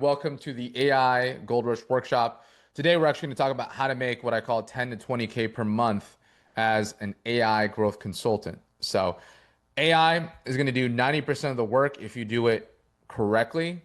Welcome to the AI Goldrush workshop. Today, we're actually going to talk about how to make what I call 10 to 20K per month as an AI growth consultant. So, AI is going to do 90% of the work if you do it correctly.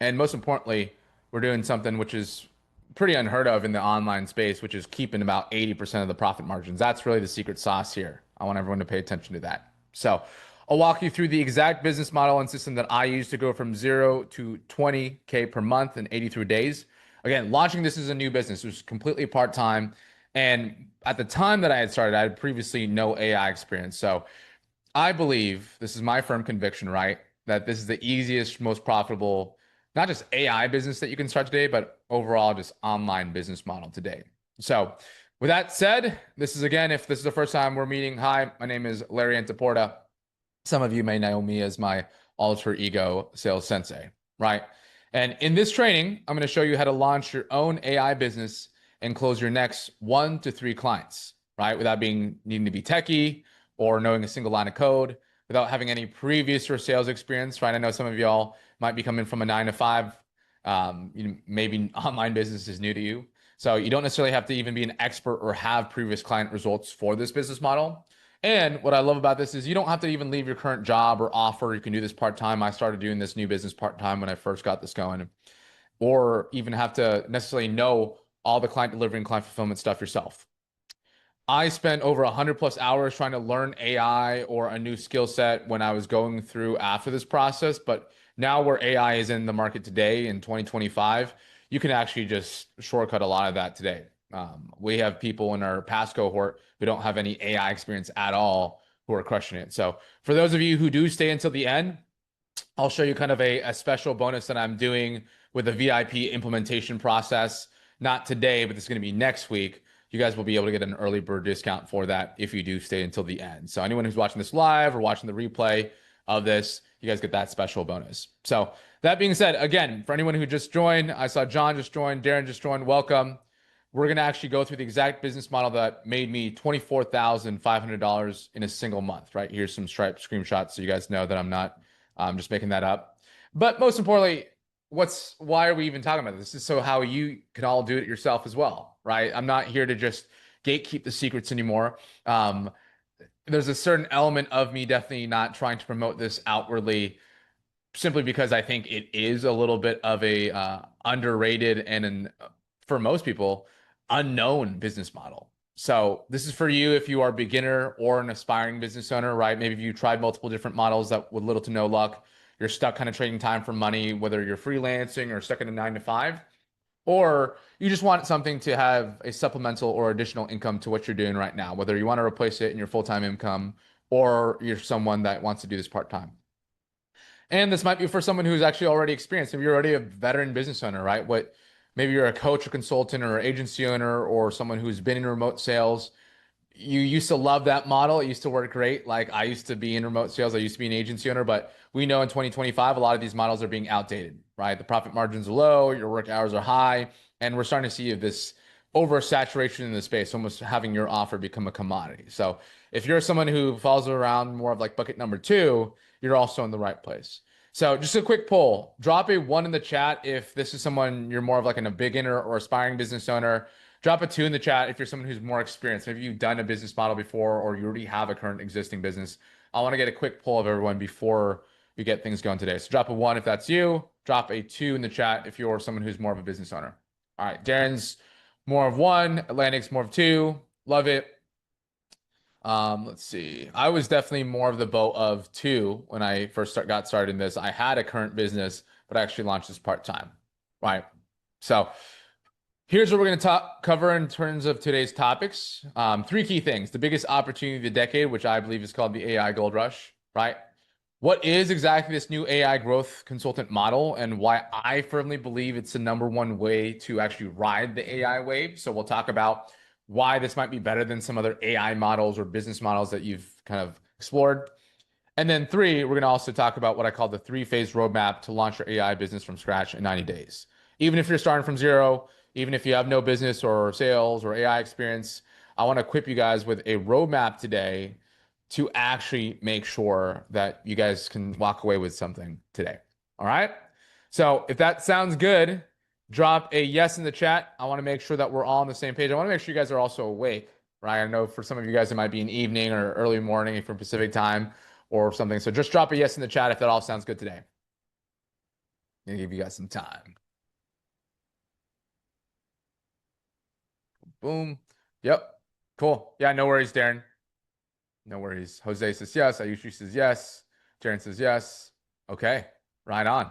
And most importantly, we're doing something which is pretty unheard of in the online space, which is keeping about 80% of the profit margins. That's really the secret sauce here. I want everyone to pay attention to that. So, I'll walk you through the exact business model and system that I use to go from 0 to 20K per month in 83 days. Again, launching this is a new business. It was completely part-time. And at the time that I had started, I had previously no AI experience. So I believe, this is my firm conviction, right? That this is the easiest, most profitable, not just AI business that you can start today, but overall just online business model today. So with that said, this is again, if this is the first time we're meeting, hi, my name is Larry Antaporta. Some of you may know me as my alter ego sales sensei, right? And in this training, I'm going to show you how to launch your own AI business and close your next 1 to 3 clients, right? Without needing to be techie or knowing a single line of code, without having any previous or sales experience, right? I know some of y'all might be coming from a 9 to 5. Maybe online business is new to you. So you don't necessarily have to even be an expert or have previous client results for this business model. And what I love about this is you don't have to even leave your current job or offer. You can do this part-time. I started doing this new business part-time when I first got this going, or even have to necessarily know all the client delivery and client fulfillment stuff yourself. I spent over 100 plus hours trying to learn AI or a new skill set when I was going through after this process. But now where AI is in the market today in 2025, you can actually just shortcut a lot of that today. We have people in our past cohort who don't have any AI experience at all who are crushing it. So for those of you who do stay until the end, I'll show you kind of a special bonus that I'm doing with a VIP implementation process. Not today, but this is going to be next week. You guys will be able to get an early bird discount for that if you do stay until the end. So anyone who's watching this live or watching the replay of this, you guys get that special bonus. So that being said, again, for anyone who just joined, I saw John just joined, Darren just joined, welcome. We're going to actually go through the exact business model that made me $24,500 in a single month, right? Here's some Stripe screenshots so you guys know that I'm not just making that up. But most importantly, why are we even talking about this? This is so how you can all do it yourself as well, right? I'm not here to just gatekeep the secrets anymore. There's a certain element of me definitely not trying to promote this outwardly, simply because I think it is a little bit of a underrated and for most people, unknown business model. So this is for you if you are a beginner or an aspiring business owner, right? Maybe if you tried multiple different models that with little to no luck, you're stuck kind of trading time for money, whether you're freelancing or stuck in a 9 to 5, or you just want something to have a supplemental or additional income to what you're doing right now, whether you want to replace it in your full-time income or you're someone that wants to do this part-time. And this might be for someone who's actually already experienced. If you're already a veteran business owner, right? Maybe you're a coach or consultant or agency owner or someone who's been in remote sales. You used to love that model. It used to work great. Like I used to be in remote sales. I used to be an agency owner, but we know in 2025, a lot of these models are being outdated, right? The profit margins are low, your work hours are high, and we're starting to see this oversaturation in the space, almost having your offer become a commodity. So if you're someone who falls around more of like bucket number 2, you're also in the right place. So just a quick poll, drop a 1 in the chat if this is someone you're more of like a beginner or aspiring business owner. Drop a 2 in the chat if you're someone who's more experienced. Maybe you've done a business model before or you already have a current existing business. I want to get a quick poll of everyone before we get things going today. So drop a 1 if that's you. Drop a 2 in the chat if you're someone who's more of a business owner. All right, Darren's more of 1, Atlantic's more of 2. Love it. Let's see. I was definitely more of the boat of 2 when I first got started in this. I had a current business, but I actually launched this part-time, right? So here's what we're going to cover in terms of today's topics. 3 key things. The biggest opportunity of the decade, which I believe is called the AI Gold Rush, right? What is exactly this new AI growth consultant model and why I firmly believe it's the #1 way to actually ride the AI wave. So we'll talk about why this might be better than some other AI models or business models that you've kind of explored. And then 3, we're going to also talk about what I call the 3-phase roadmap to launch your AI business from scratch in 90 days. Even if you're starting from 0, even if you have no business or sales or AI experience, I want to equip you guys with a roadmap today to actually make sure that you guys can walk away with something today. All right. So if that sounds good, drop a yes in the chat. I want to make sure that we're all on the same page. I want to make sure you guys are also awake, right? I know for some of you guys it might be an evening or early morning from Pacific time or something. So just drop a yes in the chat if that all sounds good today. I'm gonna give you guys some time. Boom. Yep. Cool. Yeah, no worries, Darren. No worries. Jose says yes. Ayushi says yes. Darren says yes. Okay. Right on.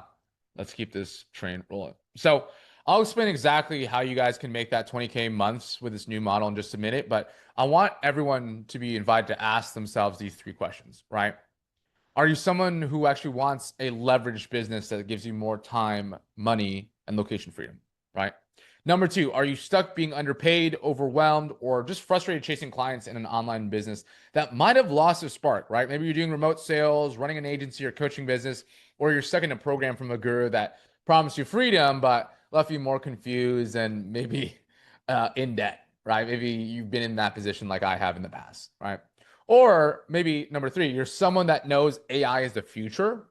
Let's keep this train rolling. So I'll explain exactly how you guys can make that 20K months with this new model in just a minute, but I want everyone to be invited to ask themselves these three questions, right? Are you someone who actually wants a leveraged business that gives you more time, money, and location freedom, right? Number two, are you stuck being underpaid, overwhelmed, or just frustrated chasing clients in an online business that might have lost a spark, right? Maybe you're doing remote sales, running an agency or coaching business, or you're stuck in a program from a guru that promised you freedom, but left you more confused and maybe in debt, right? Maybe you've been in that position like I have in the past, right? Or maybe number three, you're someone that knows AI is the future,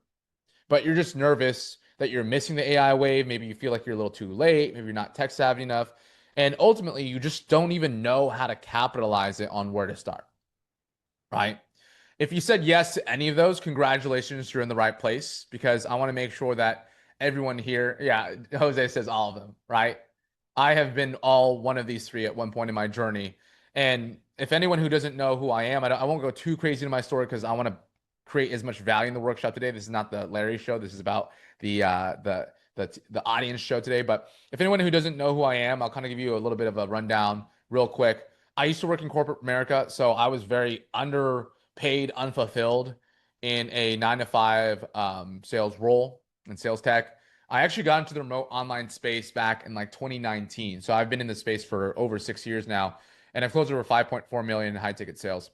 but you're just nervous that you're missing the AI wave. Maybe you feel like you're a little too late. Maybe you're not tech savvy enough. And ultimately, you just don't even know how to capitalize it on where to start, right? If you said yes to any of those, congratulations, you're in the right place because I want to make sure that everyone here, yeah, Jose says all of them, right? I have been all one of these three at one point in my journey. And if anyone who doesn't know who I am, I won't go too crazy into my story because I want to create as much value in the workshop today. This is not the Larry show. This is about the audience show today. But if anyone who doesn't know who I am, I'll kind of give you a little bit of a rundown real quick. I used to work in corporate America, so I was very underpaid, unfulfilled in a 9 to 5 sales role and sales tech. I actually got into the remote online space back in like 2019. So I've been in the space for over 6 years now, and I've closed over 5.4 million in high ticket sales.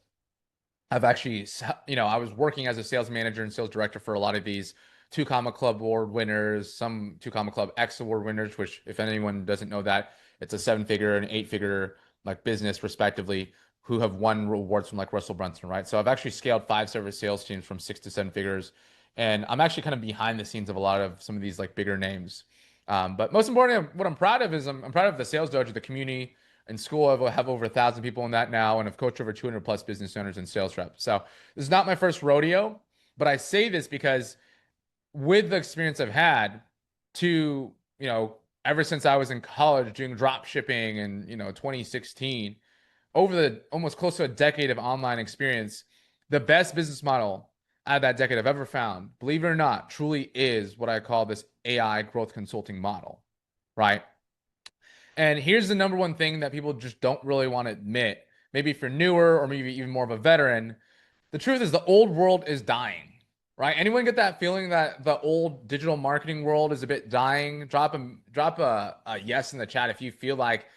I've actually, I was working as a sales manager and sales director for a lot of these Two Comma Club award winners, some Two Comma Club X award winners, which if anyone doesn't know that, it's a 7-figure and 8-figure like business respectively, who have won awards from like Russell Brunson, right? So I've actually scaled 5 service sales teams from 6 to 7 figures. And I'm actually kind of behind the scenes of a lot of some of these like bigger names. But most importantly, what I'm proud of is I'm proud of the sales dojo, the community. In school, I have over 1,000 people in that now, and I've coached over 200 plus business owners and sales reps. So this is not my first rodeo, but I say this because with the experience I've had to, ever since I was in college doing drop shipping in, 2016, over the almost close to a decade of online experience, the best business model out of that decade I've ever found, believe it or not, truly is what I call this AI growth consulting model, right? And here's the number one thing that people just don't really want to admit. Maybe if you're newer or maybe even more of a veteran, the truth is the old world is dying, right? Anyone get that feeling that the old digital marketing world is a bit dying? Drop a yes in the chat if you feel like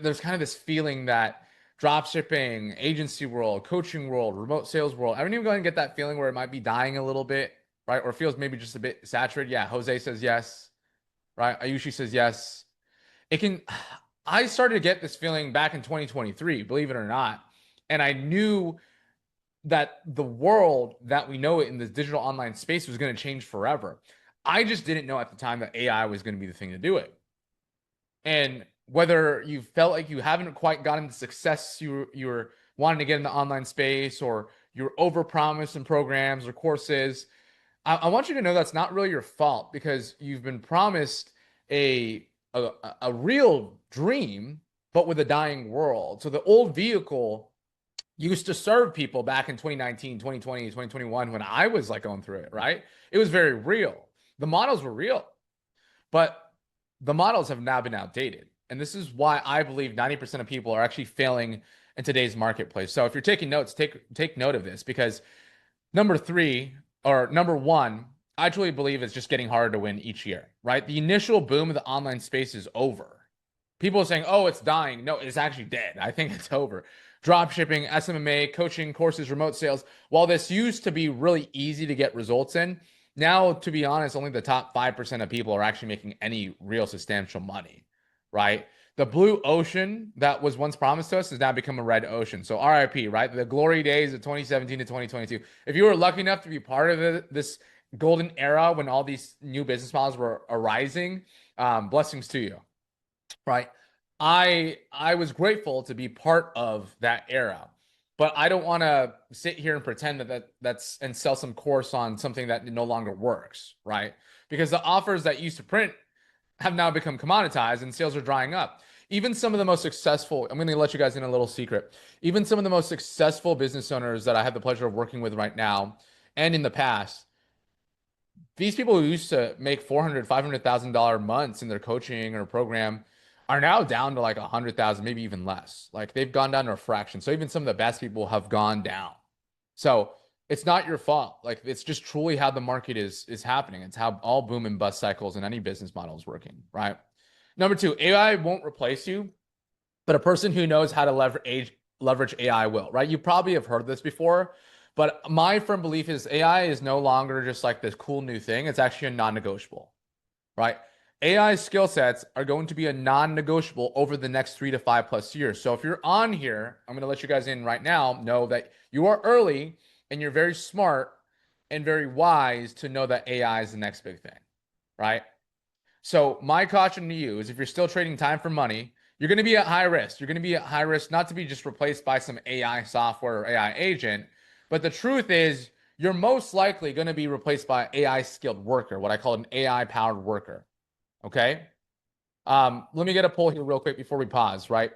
there's kind of this feeling that drop shipping, agency world, coaching world, remote sales world, everyone going to get that feeling where it might be dying a little bit, right? Or feels maybe just a bit saturated. Yeah, Jose says yes, right? Ayushi says yes. It can, I started to get this feeling back in 2023, believe it or not. And I knew that the world that we know it in this digital online space was going to change forever. I just didn't know at the time that AI was going to be the thing to do it. And whether you felt like you haven't quite gotten the success you're wanting to get in the online space, or you're overpromised in programs or courses, I want you to know that's not really your fault because you've been promised a, a a real dream, but with a dying world. So the old vehicle used to serve people back in 2019, 2020, 2021 when I was like going through it, right? It was very real. The models were real, but the models have now been outdated. And this is why I believe 90% of people are actually failing in today's marketplace. So if you're taking notes, take note of this because number one, I truly believe it's just getting harder to win each year, right? The initial boom of the online space is over. People are saying, oh, it's dying. No, it's actually dead. I think it's over. Drop shipping, SMMA, coaching, courses, remote sales. While this used to be really easy to get results in, now, to be honest, only the top 5% of people are actually making any real substantial money, right? The blue ocean that was once promised to us has now become a red ocean. So RIP, right? The glory days of 2017 to 2022. If you were lucky enough to be part of this golden era when all these new business models were arising. Blessings to you, right? I was grateful to be part of that era, but I don't want to sit here and pretend that's and sell some course on something that no longer works, right? Because the offers that used to print have now become commoditized and sales are drying up. Even some of the most successful, I'm going to let you guys in a little secret. Even some of the most successful business owners that I have the pleasure of working with right now and in the past, these people who used to make 400, $500,000 months in their coaching or program are now down to like 100,000, maybe even less. Like they've gone down to a fraction. So even some of the best people have gone down. So it's not your fault. Like it's just truly how the market is happening. It's how all boom and bust cycles in any business model is working, right? Number two, AI won't replace you, but a person who knows how to leverage AI will, right? You probably have heard this before, but my firm belief is AI is no longer just like this cool new thing. It's actually a non-negotiable, right? AI skill sets are going to be a non-negotiable over the next 3 to 5 plus years. So if you're on here, I'm going to let you guys in right now, know that you are early and you're very smart and very wise to know that AI is the next big thing, right? So my caution to you is if you're still trading time for money, you're going to be at high risk. You're going to be at high risk not to be just replaced by some AI software or AI agent, but the truth is you're most likely going to be replaced by AI skilled worker, what I call an AI powered worker. Okay. Let me get a poll here real quick before we pause, right?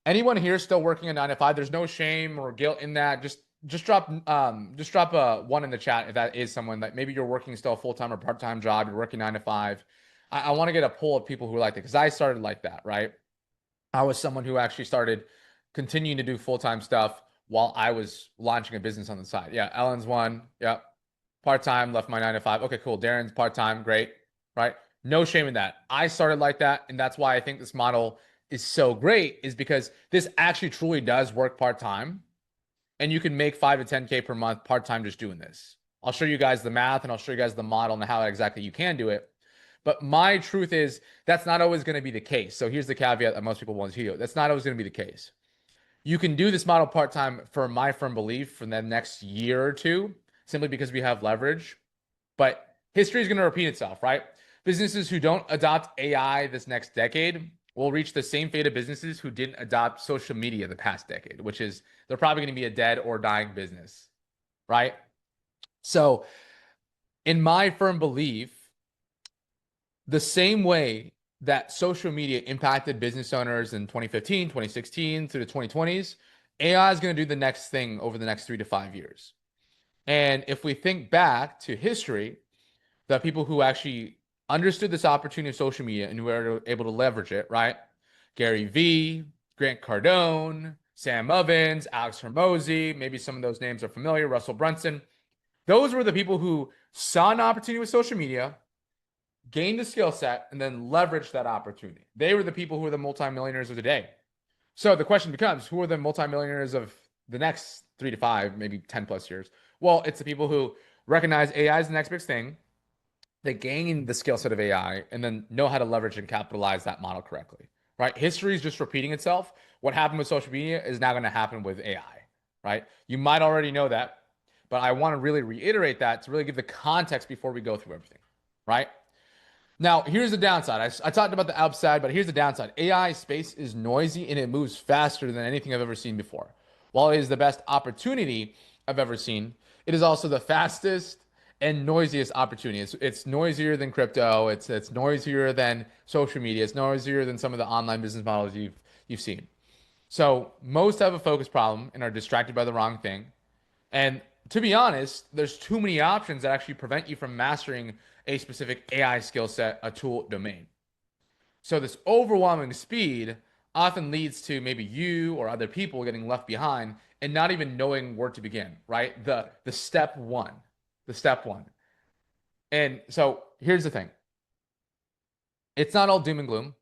Anyone here still working a 9 to 5? There's no shame or guilt in that. Just drop a one in the chat if that is someone that maybe you're working still a full-time or part-time job, you're working 9 to 5. I want to get a poll of people who like that because I started like that, right? I was someone who actually started continuing to do full-time stuff while I was launching a business on the side. Yeah, Ellen's one. Yep. Part-time, left my 9 to 5. Okay, cool. Darren's part-time, great. Right? No shame in that. I started like that, and that's why I think this model is so great, is because this actually truly does work part-time, and you can make 5 to 10K per month part-time just doing this. I'll show you guys the math and I'll show you guys the model and how exactly you can do it. But my truth is that's not always going to be the case. So here's the caveat that most people want to hear. That's not always going to be the case. You can do this model part-time for my firm belief for the next year or two, simply because we have leverage. But history is going to repeat itself, right? Businesses who don't adopt AI this next decade will reach the same fate of businesses who didn't adopt social media the past decade, which is they're probably going to be a dead or dying business, right? So, in my firm belief, the same way that social media impacted business owners in 2015, 2016 through the 2020s, AI is going to do the next thing over the next 3 to 5 years. And if we think back to history, the people who actually understood this opportunity of social media and who were able to leverage it, right? Gary Vee, Grant Cardone, Sam Ovens, Alex Hormozy, maybe some of those names are familiar, Russell Brunson. Those were the people who saw an opportunity with social media, gained the skill set, and then leveraged that opportunity. They were the people who were the multimillionaires of today. So the question becomes, who are the multimillionaires of the next 3 to 5, maybe 10 plus years? Well, it's the people who recognize AI is the next big thing. They gain the skill set of AI and then know how to leverage and capitalize that model correctly, right? History is just repeating itself. What happened with social media is now going to happen with AI, right? You might already know that, but I want to really reiterate that to really give the context before we go through everything, right? Now, here's the downside. I talked about the upside, but here's the downside. AI space is noisy and it moves faster than anything I've ever seen before. While it is the best opportunity I've ever seen, it is also the fastest and noisiest opportunity. It's noisier than crypto. It's noisier than social media. It's noisier than some of the online business models you've seen. So most have a focus problem and are distracted by the wrong thing. And to be honest, there's too many options that actually prevent you from mastering a specific AI skill set, a tool domain. So this overwhelming speed often leads to maybe you or other people getting left behind and not even knowing where to begin, right? The step one. The step one. And so here's the thing. It's not all doom and gloom.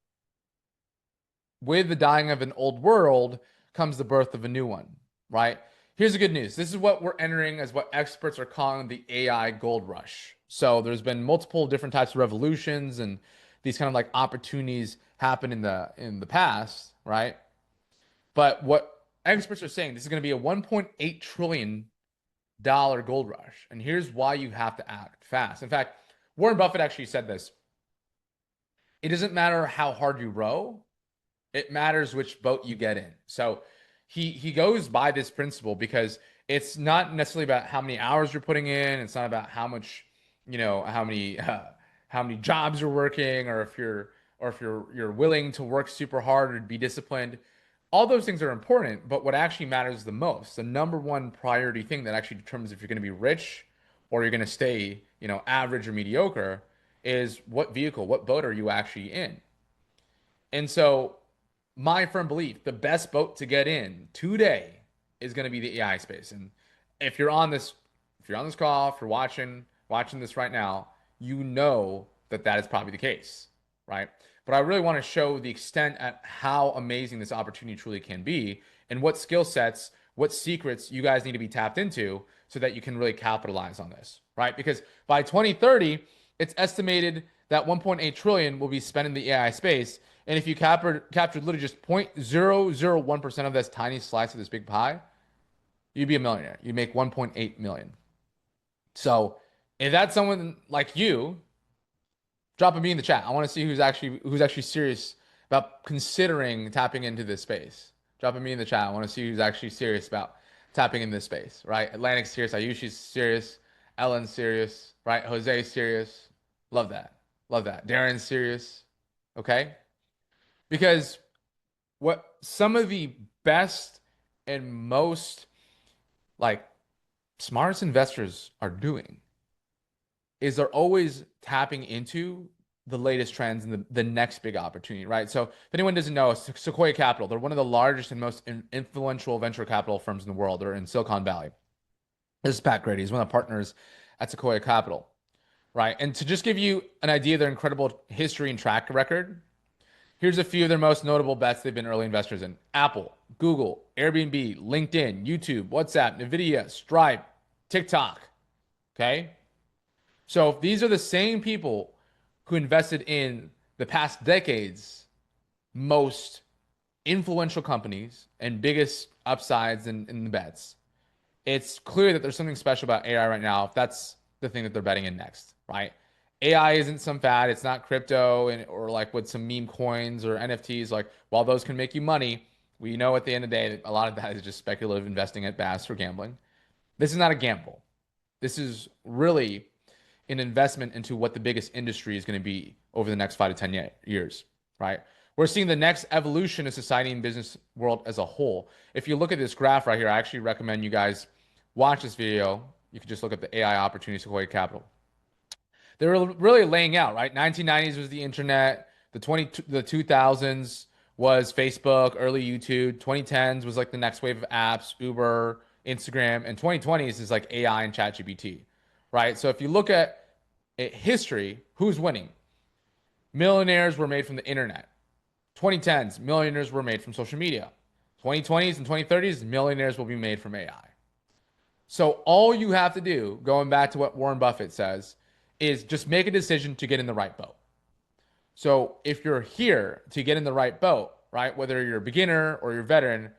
With the dying of an old world comes the birth of a new one, right? Here's the good news. This is what we're entering as what experts are calling the AI gold rush. So there's been multiple different types of revolutions and these kind of like opportunities happen in the past, right? But what experts are saying, this is going to be a 1.8 trillion gold rush. And here's why you have to act fast. In fact, Warren Buffett actually said this. It doesn't matter how hard you row, it matters which boat you get in. So he goes by this principle because it's not necessarily about how many hours you're putting in. It's not about how much, how many jobs you're working, or if you're willing to work super hard or be disciplined. All those things are important, but what actually matters the most, the number one priority thing that actually determines if you're going to be rich or you're going to stay, average or mediocre, is what vehicle, what boat are you actually in? And so, my firm belief, the best boat to get in today is going to be the AI space. And if you're on this, if you're on this call, if you're watching this right now, you know that that is probably the case, right? But I really want to show the extent at how amazing this opportunity truly can be, and what skill sets, what secrets you guys need to be tapped into so that you can really capitalize on this, right? Because by 2030, it's estimated that 1.8 trillion will be spent in the AI space. And if you captured literally just 0.001% of this tiny slice of this big pie, you'd be a millionaire. You'd make 1.8 million. So if that's someone like you, drop a me in the chat. I want to see who's actually serious about considering tapping into this space. Drop a me in the chat. I want to see who's actually serious about tapping in this space, right? Atlantic's serious. Ayushi's serious. Ellen's serious, right? Jose's serious. Love that. Love that. Darren's serious. Okay? Because what some of the best and most like smartest investors are doing is they're always tapping into the latest trends and the next big opportunity, right? So if anyone doesn't know, Sequoia Capital, they're one of the largest and most influential venture capital firms in the world. They're in Silicon Valley. This is Pat Grady. He's one of the partners at Sequoia Capital, right? And to just give you an idea of their incredible history and track record, here's a few of their most notable bets they've been early investors in: Apple, Google, Airbnb, LinkedIn, YouTube, WhatsApp, NVIDIA, Stripe, TikTok. Okay. So these are the same people who invested in the past decade's most influential companies and biggest upsides in the bets. It's clear that there's something special about AI right now, if that's the thing that they're betting in next, right? AI isn't some fad. It's not crypto or like with some meme coins or NFTs. Like, while those can make you money, we know at the end of the day that a lot of that is just speculative investing at best or gambling. This is not a gamble. This is really an investment into what the biggest industry is going to be over the next 5 to 10 years, right? We're seeing the next evolution of society and business world as a whole. If you look at this graph right here, I actually recommend you guys watch this video. You can just look at the AI opportunity, Sequoia Capital. They were really laying out, right? 1990s was the internet. The 2000s was Facebook, early YouTube. 2010s was like the next wave of apps, Uber, Instagram, and 2020s is like AI and ChatGPT, right? So if you look at history, who's winning? Millionaires were made from the internet. 2010s, millionaires were made from social media. 2020s and 2030s, millionaires will be made from AI. So all you have to do, going back to what Warren Buffett says, is just make a decision to get in the right boat. So if you're here to get in the right boat, right, whether you're a beginner or you're a veteran,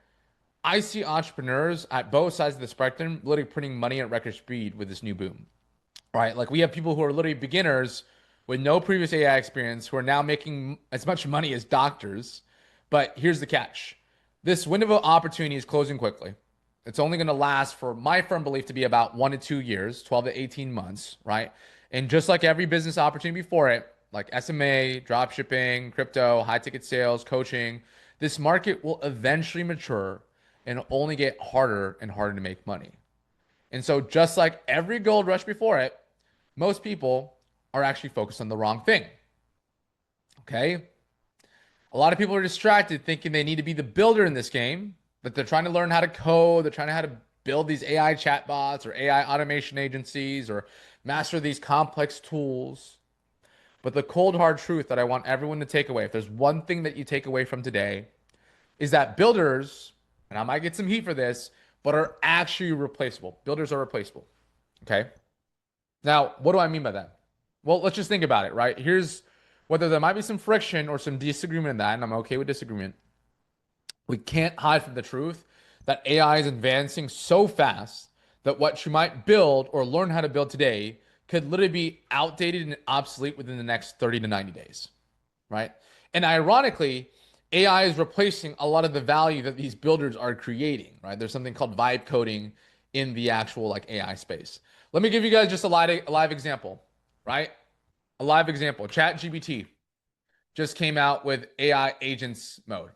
I see entrepreneurs at both sides of the spectrum literally printing money at record speed with this new boom, right? Like, we have people who are literally beginners with no previous AI experience who are now making as much money as doctors. But here's the catch. This window of opportunity is closing quickly. It's only going to last, for my firm belief, to be about 1 to 2 years, 12 to 18 months, right? And just like every business opportunity before it, like SMA, drop shipping, crypto, high ticket sales, coaching, this market will eventually mature and only get harder and harder to make money. And so, just like every gold rush before it, most people are actually focused on the wrong thing. Okay? A lot of people are distracted thinking they need to be the builder in this game, that they're trying to learn how to code, they're trying to how to build these AI chatbots or AI automation agencies or master these complex tools. But the cold hard truth that I want everyone to take away, if there's one thing that you take away from today, is that builders, and I might get some heat for this, but are actually replaceable. Builders are replaceable. Okay? Now, what do I mean by that? Well, let's just think about it, right? Here's whether there might be some friction or some disagreement in that, and I'm okay with disagreement. We can't hide from the truth that AI is advancing so fast that what you might build or learn how to build today could literally be outdated and obsolete within the next 30 to 90 days, right? And ironically, AI is replacing a lot of the value that these builders are creating, right? There's something called vibe coding in the actual like AI space. Let me give you guys just a live example, right? A live example. ChatGPT just came out with AI agents mode,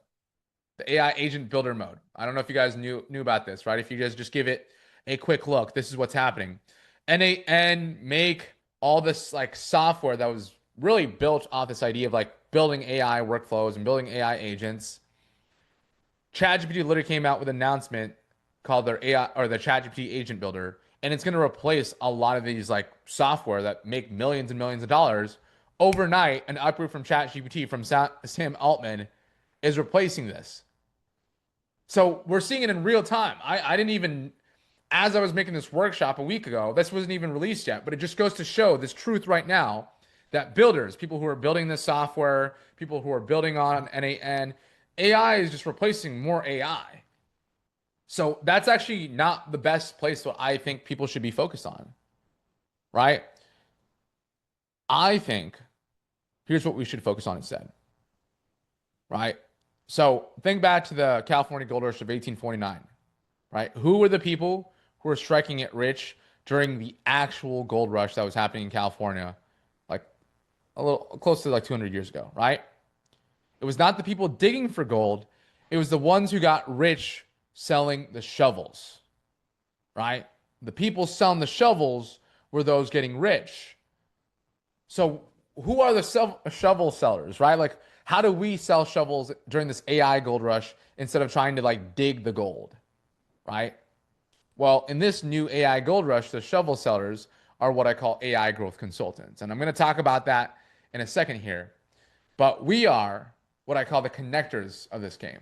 the AI agent builder mode. I don't know if you guys knew about this, right? If you guys just give it a quick look, this is what's happening. And make all this like software that was really built off this idea of like building AI workflows and building AI agents. ChatGPT literally came out with an announcement called their AI or the ChatGPT agent builder, and it's going to replace a lot of these like software that make millions and millions of dollars overnight. An uproot from ChatGPT from Sam Altman is replacing this. So we're seeing it in real time. I didn't even, as I was making this workshop a week ago, this wasn't even released yet, but it just goes to show this truth right now that builders, people who are building this software, people who are building on NAN, AI is just replacing more AI. So that's actually not the best place what I think people should be focused on, right? I think here's what we should focus on instead, right? So think back to the California Gold Rush of 1849, right? Who were the people who were striking it rich during the actual gold rush that was happening in California, like a little close to like 200 years ago, right? It was not the people digging for gold, it was the ones who got rich selling the shovels, right? The people selling the shovels were those getting rich. So who are the shovel sellers, right? Like, how do we sell shovels during this AI gold rush instead of trying to like dig the gold, right? Well, in this new AI gold rush, the shovel sellers are what I call AI growth consultants. And I'm going to talk about that in a second here. But we are what I call the connectors of this game.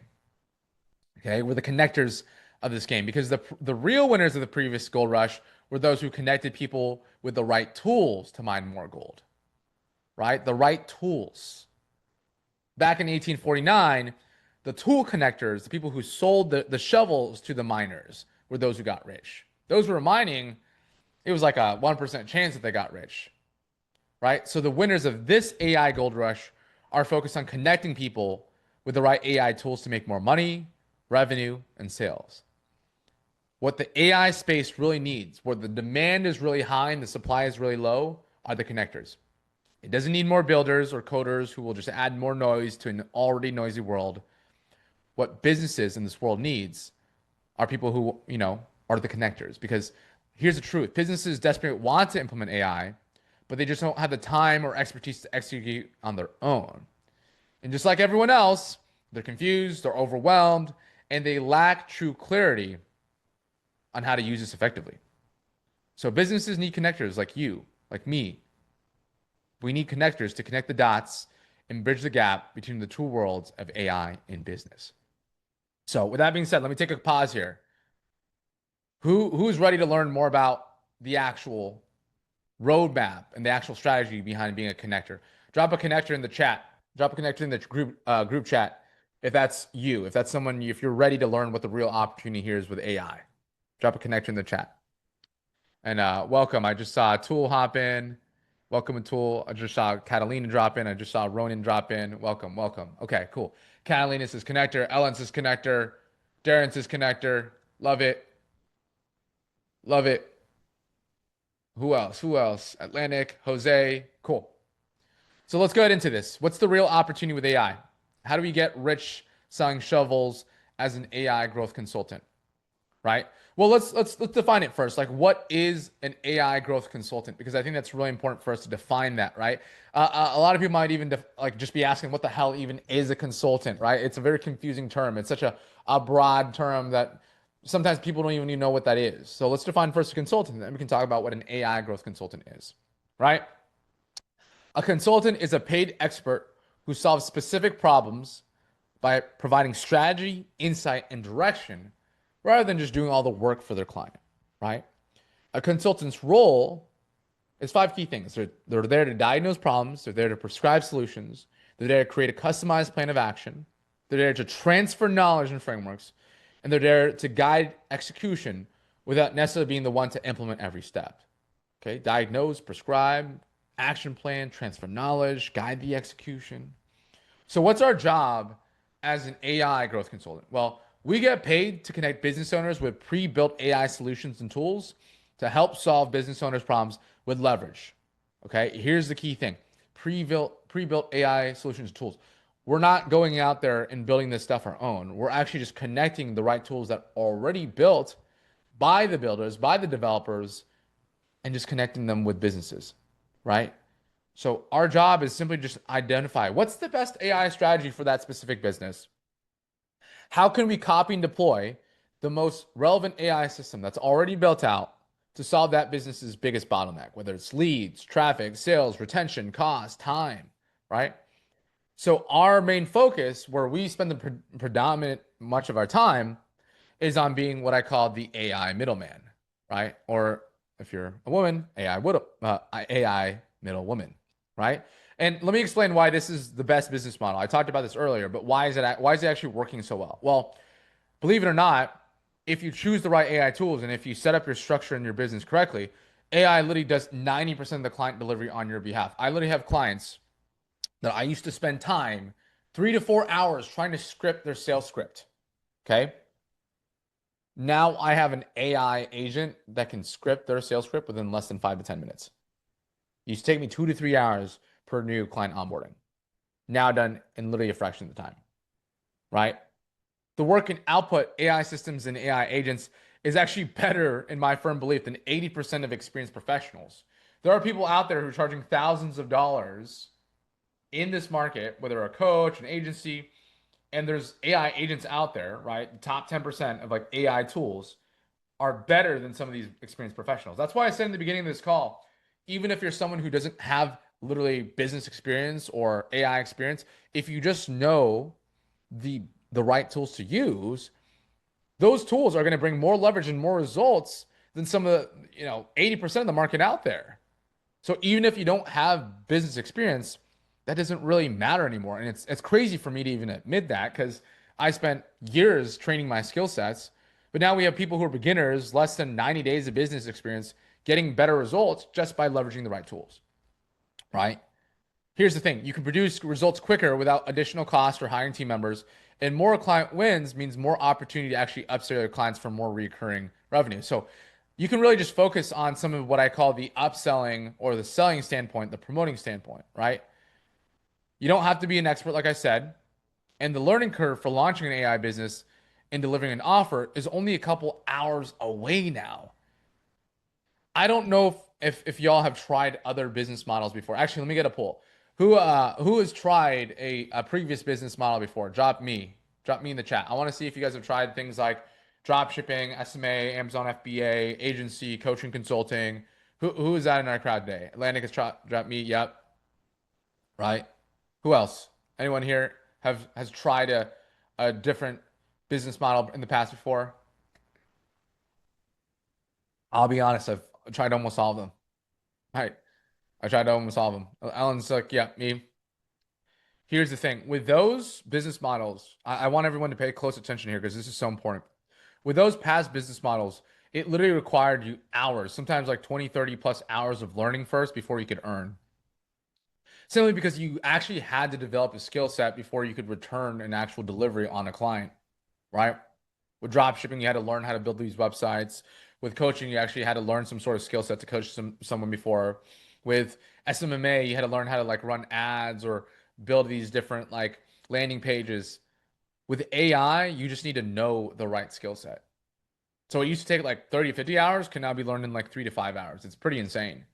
Okay, we're the connectors of this game because the real winners of the previous gold rush were those who connected people with the right tools to mine more gold, right? The right tools. Back in 1849, the tool connectors, the people who sold the shovels to the miners, were those who got rich. Those who were mining, it was like a 1% chance that they got rich, right? So the winners of this AI gold rush are focused on connecting people with the right AI tools to make more money, revenue, and sales. What the AI space really needs, where the demand is really high and the supply is really low, are the connectors. It doesn't need more builders or coders who will just add more noise to an already noisy world. What businesses in this world needs are people who, are the connectors. Because here's the truth. Businesses desperately want to implement AI, but they just don't have the time or expertise to execute on their own. And just like everyone else, they're confused, they're overwhelmed, and they lack true clarity on how to use this effectively. So businesses need connectors like you, like me. We need connectors to connect the dots and bridge the gap between the two worlds of AI and business. So with that being said, let me take a pause here. Who's ready to learn more about the actual roadmap and the actual strategy behind being a connector? Drop a connector in the chat. Drop a connector in the group chat if that's you, if that's someone, if you're ready to learn what the real opportunity here is with AI. Drop a connector in the chat. And welcome. I just saw Tool hop in. Welcome, Tool. I just saw Catalina drop in. I just saw Ronan drop in. Welcome, welcome. Okay, cool. Catalina says connector. Ellen says connector. Darren says connector. Love it. Love it. Who else? Who else? Atlantic, Jose. Cool. So let's go ahead into this. What's the real opportunity with AI? How do we get rich selling shovels as an AI growth consultant? Right? Well, let's define it first. Like, what is an AI growth consultant? Because I think that's really important for us to define that, right? A lot of people might even just be asking, what the hell even is a consultant, right? It's a very confusing term. It's such a broad term that sometimes people don't even know what that is. So let's define first a consultant, and then we can talk about what an AI growth consultant is, right? A consultant is a paid expert who solves specific problems by providing strategy, insight, and direction rather than just doing all the work for their client, right? A consultant's role is 5 key things. They're there to diagnose problems, they're there to prescribe solutions, they're there to create a customized plan of action, they're there to transfer knowledge and frameworks, and they're there to guide execution without necessarily being the one to implement every step. Okay, diagnose, prescribe, action plan, transfer knowledge, guide the execution. So, what's our job as an AI growth consultant? Well, we get paid to connect business owners with pre built AI solutions and tools to help solve business owners' problems with leverage. Okay, here's the key thing: pre-built AI solutions and tools. We're not going out there and building this stuff our own. We're actually just connecting the right tools that are already built by the builders, by the developers, and just connecting them with businesses, right? So our job is simply just identify what's the best AI strategy for that specific business. How can we copy and deploy the most relevant AI system that's already built out to solve that business's biggest bottleneck, whether it's leads, traffic, sales, retention, cost, time, right? So our main focus, where we spend the predominant much of our time, is on being what I call the AI middleman, right? Or if you're a woman, AI middle woman, right? And let me explain why this is the best business model. I talked about this earlier, but why is it actually working so well? Well, believe it or not, if you choose the right AI tools and if you set up your structure in your business correctly, AI literally does 90% of the client delivery on your behalf. I literally have clients that I used to spend time 3 to 4 hours trying to script their sales script. Okay. Now I have an AI agent that can script their sales script within less than 5 to 10 minutes. It used to take me 2 to 3 hours per new client onboarding. Now done in literally a fraction of the time, right? The work and output AI systems and AI agents is actually better, in my firm belief, than 80% of experienced professionals. There are people out there who are charging thousands of dollars in this market, whether a coach, an agency, and there's AI agents out there, right? The top 10% of like AI tools are better than some of these experienced professionals. That's why I said in the beginning of this call, even if you're someone who doesn't have literally business experience or AI experience, if you just know the right tools to use, those tools are going to bring more leverage and more results than some of the, 80% of the market out there. So even if you don't have business experience, that doesn't really matter anymore. And it's crazy for me to even admit that because I spent years training my skill sets, but now we have people who are beginners, less than 90 days of business experience, getting better results just by leveraging the right tools, right? Here's the thing: you can produce results quicker without additional cost or hiring team members. And more client wins means more opportunity to actually upsell your clients for more recurring revenue. So you can really just focus on some of what I call the upselling or the selling standpoint, the promoting standpoint, right? You don't have to be an expert, like I said. And the learning curve for launching an AI business and delivering an offer is only a couple hours away now. I don't know if y'all have tried other business models before. Actually, let me get a poll. Who has tried a previous business model before? Drop me in the chat. I want to see if you guys have tried things like drop shipping, SMA, Amazon FBA, agency, coaching, consulting. Who is that in our crowd today? Atlantic has dropped me. Yep. Right. Who else? Anyone here has tried a different business model in the past before? I'll be honest, I've tried almost all of them. Right. I tried almost all of them. Alan's like, yeah, me. Here's the thing with those business models, I want everyone to pay close attention here because this is so important. With those past business models, it literally required you hours, sometimes like 20, 30 plus hours of learning first before you could earn. Simply because you actually had to develop a skill set before you could return an actual delivery on a client, right? With drop shipping, you had to learn how to build these websites. With coaching, you actually had to learn some sort of skill set to coach someone before. With SMMA, you had to learn how to like run ads or build these different like landing pages. With AI, you just need to know the right skill set. So it used to take like 30, 50 hours, can now be learned in like 3 to 5 hours. It's pretty insane.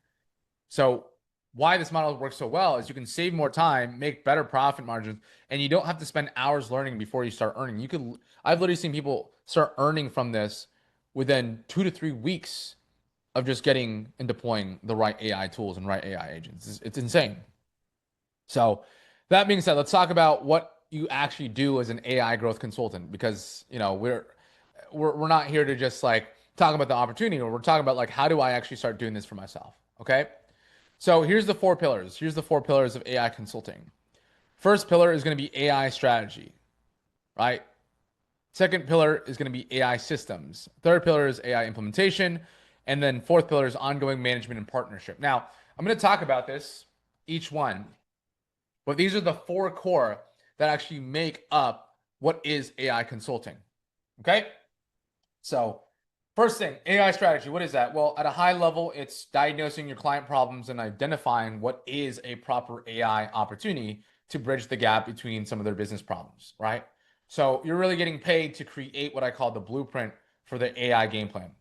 So why this model works so well is you can save more time, make better profit margins, and you don't have to spend hours learning before you start earning. I've literally seen people start earning from this within 2 to 3 weeks of just getting and deploying the right AI tools and right AI agents. It's insane. So that being said, let's talk about what you actually do as an AI growth consultant because we're not here to just like talk about the opportunity. We're talking about like how do I actually start doing this for myself? Okay. So here's the 4 pillars. Here's the 4 pillars of AI consulting. First pillar is going to be AI strategy, right? Second pillar is going to be AI systems. Third pillar is AI implementation. And then fourth pillar is ongoing management and partnership. Now, I'm going to talk about this, each one, but these are the four core that actually make up what is AI consulting. Okay? So, first thing, AI strategy. What is that? Well, at a high level, it's diagnosing your client problems and identifying what is a proper AI opportunity to bridge the gap between some of their business problems, right? So, you're really getting paid to create what I call the blueprint for the AI game plan.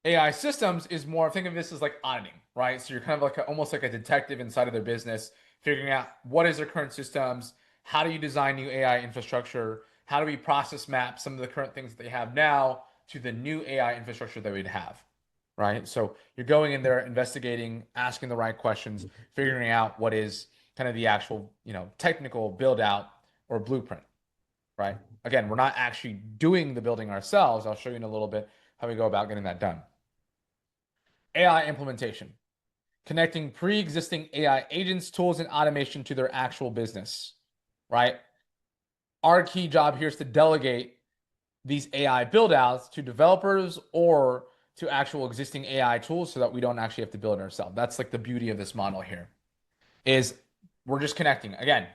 AI systems is more, think of this as like auditing, right? So you're kind of like almost like a detective inside of their business, figuring out what is their current systems, how do you design new AI infrastructure, how do we process map some of the current things that they have now to the new AI infrastructure that we'd have, right? So you're going in there, investigating, asking the right questions, figuring out what is kind of the actual, technical build out or blueprint, right? Again, we're not actually doing the building ourselves. I'll show you in a little bit how we go about getting that done. AI implementation, connecting pre-existing AI agents, tools, and automation to their actual business, right? Our key job here is to delegate these AI build outs to developers or to actual existing AI tools so that we don't actually have to build it ourselves. That's like the beauty of this model here is we're just connecting. Again,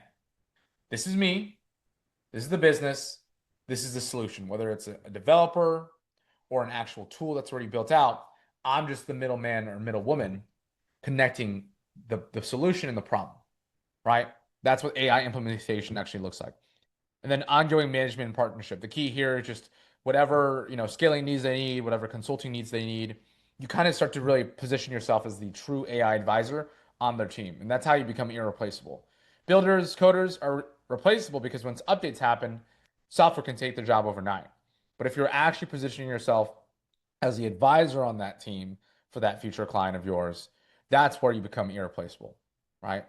this is me, this is the business, this is the solution, whether it's a developer or an actual tool that's already built out. I'm just the middleman or middlewoman connecting the solution and the problem, right? That's what AI implementation actually looks like. And then ongoing management and partnership. The key here is just whatever, scaling needs they need, whatever consulting needs they need, you kind of start to really position yourself as the true AI advisor on their team. And that's how you become irreplaceable. Builders, coders are replaceable because once updates happen, software can take their job overnight. But if you're actually positioning yourself as the advisor on that team for that future client of yours, that's where you become irreplaceable, right?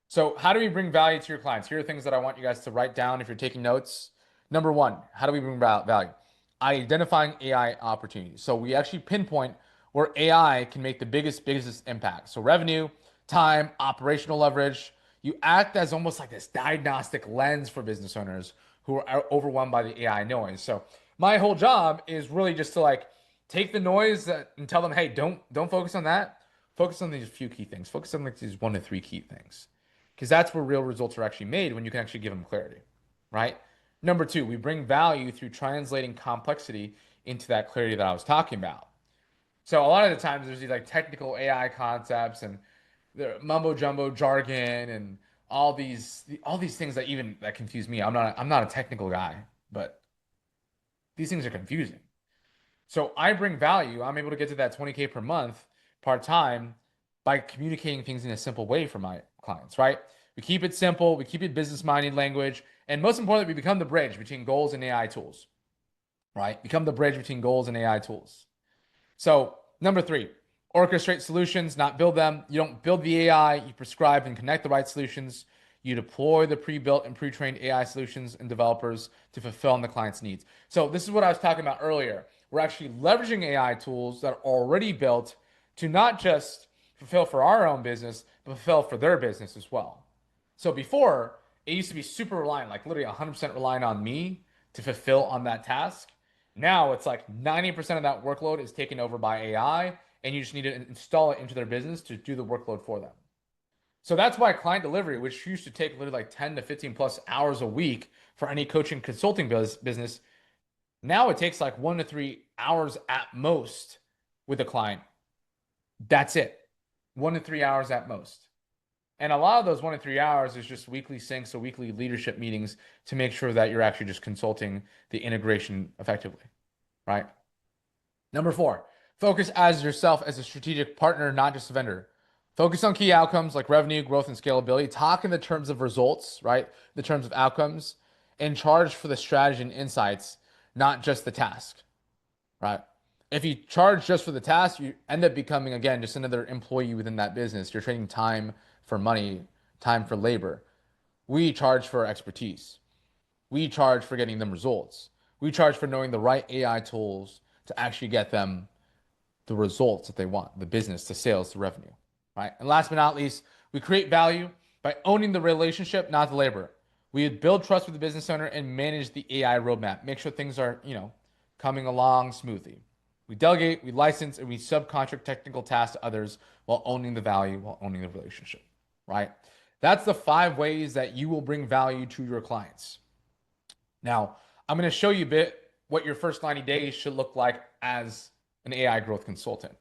So, how do we bring value to your clients? Here are things that I want you guys to write down if you're taking notes. Number one, how do we bring value? Identifying AI opportunities. So, we actually pinpoint where AI can make the biggest impact. So, revenue, time, operational leverage. You act as almost like this diagnostic lens for business owners who are overwhelmed by the AI noise. So, my whole job is really just to like take the noise and tell them, hey, don't focus on that. Focus on these few key things. Focus on like these 1 to 3 key things, because that's where real results are actually made when you can actually give them clarity, right? Number two, we bring value through translating complexity into that clarity that I was talking about. So a lot of the times there's these like technical AI concepts and the mumbo jumbo jargon and all these things that confuse me. I'm not a technical guy, but these things are confusing. So I bring value. I'm able to get to that 20K per month part time by communicating things in a simple way for my clients, right? We keep it simple, we keep it business minded language, and most importantly, we become the bridge between goals and AI tools, right? Become the bridge between goals and AI tools. So, number three, orchestrate solutions, not build them. You don't build the AI, you prescribe and connect the right solutions. You deploy the pre-built and pre-trained AI solutions and developers to fulfill on the client's needs. So this is what I was talking about earlier. We're actually leveraging AI tools that are already built to not just fulfill for our own business, but fulfill for their business as well. So before, it used to be super reliant, like literally 100% reliant on me to fulfill on that task. Now it's like 90% of that workload is taken over by AI, and you just need to install it into their business to do the workload for them. So that's why client delivery, which used to take literally like 10 to 15 plus hours a week for any coaching consulting business, now it takes like 1 to 3 hours at most with a client. That's it. 1 to 3 hours at most. And a lot of those 1 to 3 hours is just weekly syncs or weekly leadership meetings to make sure that you're actually just consulting the integration effectively, right? Number four, focus as yourself as a strategic partner, not just a vendor. Focus on key outcomes like revenue, growth, and scalability. Talk in the terms of results, right? The terms of outcomes, and charge for the strategy and insights, not just the task, right? If you charge just for the task, you end up becoming, again, just another employee within that business. You're trading time for money, time for labor. We charge for expertise. We charge for getting them results. We charge for knowing the right AI tools to actually get them the results that they want, the business, the sales, the revenue, right? And last but not least, we create value by owning the relationship, not the labor. We would build trust with the business owner and manage the AI roadmap. Make sure things are, coming along smoothly. We delegate, we license, and we subcontract technical tasks to others while owning the value, while owning the relationship, right? That's the 5 ways that you will bring value to your clients. Now, I'm going to show you a bit what your first 90 days should look like as an AI growth consultant.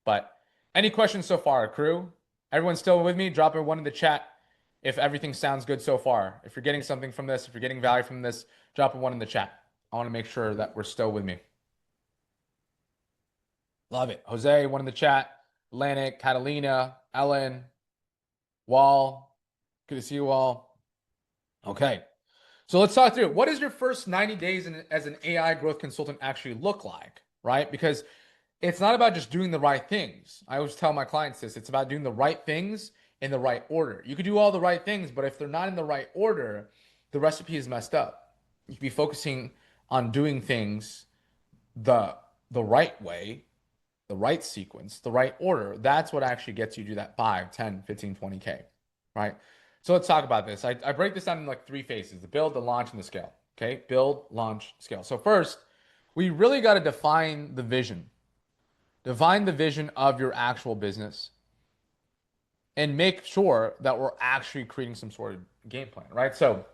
But any questions so far, crew? Everyone still with me? Drop a one in the chat if everything sounds good so far. If you're getting something from this, if you're getting value from this, drop a one in the chat. I want to make sure that we're still with me. Love it. Jose, one in the chat. Atlantic, Catalina, Ellen, Wall. Good to see you all. Okay. So let's talk through it. What does your first 90 days as an AI growth consultant actually look like, right? Because it's not about just doing the right things. I always tell my clients this. It's about doing the right things in the right order. You could do all the right things, but if they're not in the right order, the recipe is messed up. You could be focusing on doing things the the right way, the right sequence, the right order. That's what actually gets you to that 5, 10, 15, 20K, right? So let's talk about this. I break this down in like 3 phases: the build, the launch, and the scale. Okay, build, launch, scale. So first, we really got to define the vision. Define the vision of your actual business and make sure that we're actually creating some sort of game plan, right? So